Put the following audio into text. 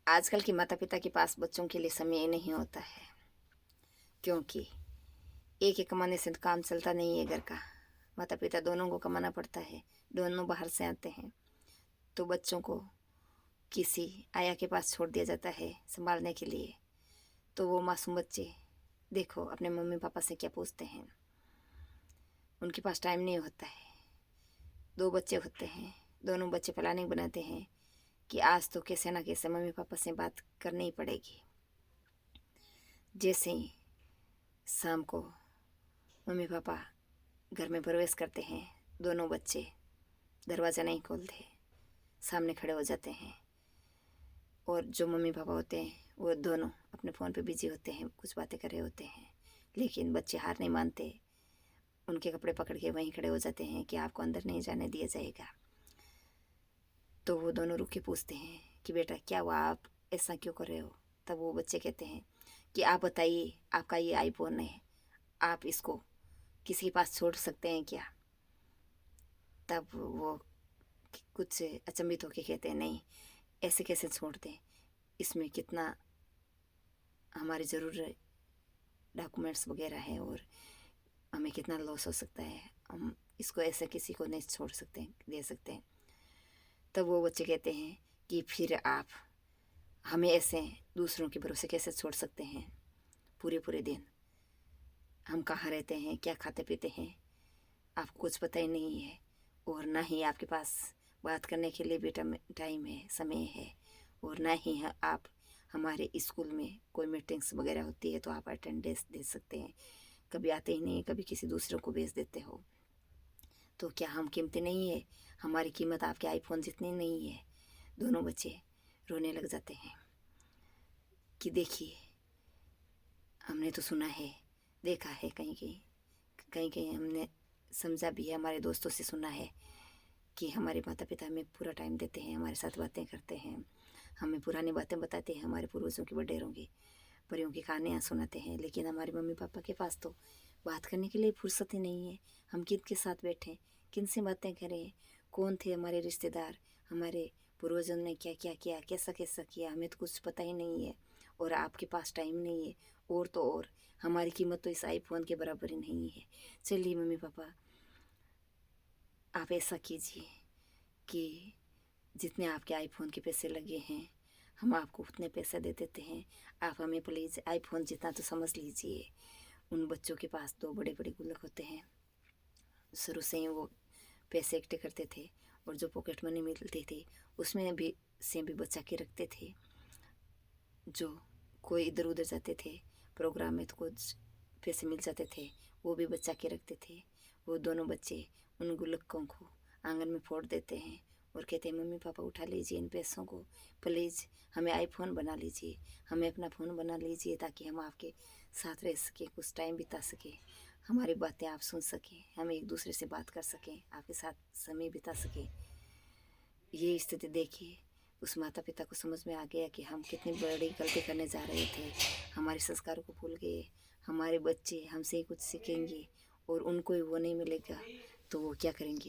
आजकल के माता पिता के पास बच्चों के लिए समय नहीं होता है, क्योंकि एक एक कमाने से काम चलता नहीं है घर का। माता पिता दोनों को कमाना पड़ता है, दोनों बाहर से आते हैं, तो बच्चों को किसी आया के पास छोड़ दिया जाता है संभालने के लिए। तो वो मासूम बच्चे देखो अपने मम्मी पापा से क्या पूछते हैं, उनके पास टाइम नहीं होता है। दो बच्चे होते हैं, दोनों बच्चे प्लानिंग बनाते हैं कि आज तो कैसे ना कैसे मम्मी पापा से बात करनी ही पड़ेगी। जैसे ही शाम को मम्मी पापा घर में प्रवेश करते हैं, दोनों बच्चे दरवाज़ा नहीं खोलते, सामने खड़े हो जाते हैं। और जो मम्मी पापा होते हैं वो दोनों अपने फ़ोन पे बिजी होते हैं, कुछ बातें कर रहे होते हैं। लेकिन बच्चे हार नहीं मानते, उनके कपड़े पकड़ के वहीं खड़े हो जाते हैं कि आपको अंदर नहीं जाने दिया जाएगा। तो वो दोनों रुक के पूछते हैं कि बेटा क्या हुआ, आप ऐसा क्यों कर रहे हो। तब वो बच्चे कहते हैं कि आप बताइए, आपका ये आईफोन है, आप इसको किसी के पास छोड़ सकते हैं क्या। तब वो कुछ अचंभित होकर कहते हैं नहीं, ऐसे कैसे छोड़ दें, इसमें कितना हमारी ज़रूर डॉक्यूमेंट्स वगैरह है और हमें कितना लॉस हो सकता है, हम इसको ऐसे किसी को नहीं छोड़ सकते दे सकते हैं। तब वो बच्चे कहते हैं कि फिर आप हमें ऐसे दूसरों के भरोसे कैसे छोड़ सकते हैं। पूरे पूरे दिन हम कहाँ रहते हैं, क्या खाते पीते हैं, आपको कुछ पता ही नहीं है। और ना ही आपके पास बात करने के लिए भी टाइम है, समय है। और ना ही आप हमारे स्कूल में कोई मीटिंग्स वगैरह होती है तो आप अटेंडेंस दे सकते हैं। कभी आते ही नहीं, कभी किसी दूसरे को भेज देते हो। तो क्या हम कीमती नहीं है, हमारी कीमत आपके आईफोन जितनी नहीं है। दोनों बच्चे रोने लग जाते हैं कि देखिए हमने तो सुना है, देखा है, कहीं कहीं कहीं हमने समझा भी है, हमारे दोस्तों से सुना है कि हमारे माता पिता हमें पूरा टाइम देते हैं, हमारे साथ बातें करते हैं, हमें पुरानी बातें बताते हैं, हमारे पूर्वजों की वडेरों की परियों की कहानियाँ सुनाते हैं। लेकिन हमारे मम्मी पापा के पास तो बात करने के लिए फुर्सत ही नहीं है। हम किन के साथ बैठें, किन से बातें करें, कौन थे हमारे रिश्तेदार, हमारे पूर्वजों ने क्या क्या किया, कैसा कैसा किया, हमें तो कुछ पता ही नहीं है। और आपके पास टाइम नहीं है, और तो और हमारी कीमत तो इस आईफोन के बराबर ही नहीं है। चलिए मम्मी पापा, आप ऐसा कीजिए कि जितने आपके आईफोन के पैसे लगे हैं हम आपको उतने पैसे दे देते हैं, आप हमें प्लीज़ आईफोन जितना तो समझ लीजिए। उन बच्चों के पास दो बड़े बड़े गुल्लक होते हैं, शुरू से ही वो पैसे इकट्ठे करते थे और जो पॉकेट मनी मिलती थी उसमें भी से भी बचा के रखते थे। जो कोई इधर उधर जाते थे प्रोग्राम में तो कुछ पैसे मिल जाते थे, वो भी बचा के रखते थे। वो दोनों बच्चे उन गुल्लकों को आंगन में फोड़ देते हैं और कहते हैं मम्मी पापा उठा लीजिए इन पैसों को, प्लीज़ हमें आईफोन बना लीजिए, हमें अपना फ़ोन बना लीजिए ताकि हम आपके साथ रह सकें, कुछ टाइम बिता सकें, हमारी बातें आप सुन सकें, हम एक दूसरे से बात कर सकें, आपके साथ समय बिता सकें। ये स्थिति देखिए उस माता पिता को समझ में आ गया कि हम कितनी बड़ी गलती करने जा रहे थे, हमारे संस्कारों को भूल गए। हमारे बच्चे हमसे ही कुछ सीखेंगे और उनको ही वो नहीं मिलेगा तो वो क्या करेंगे।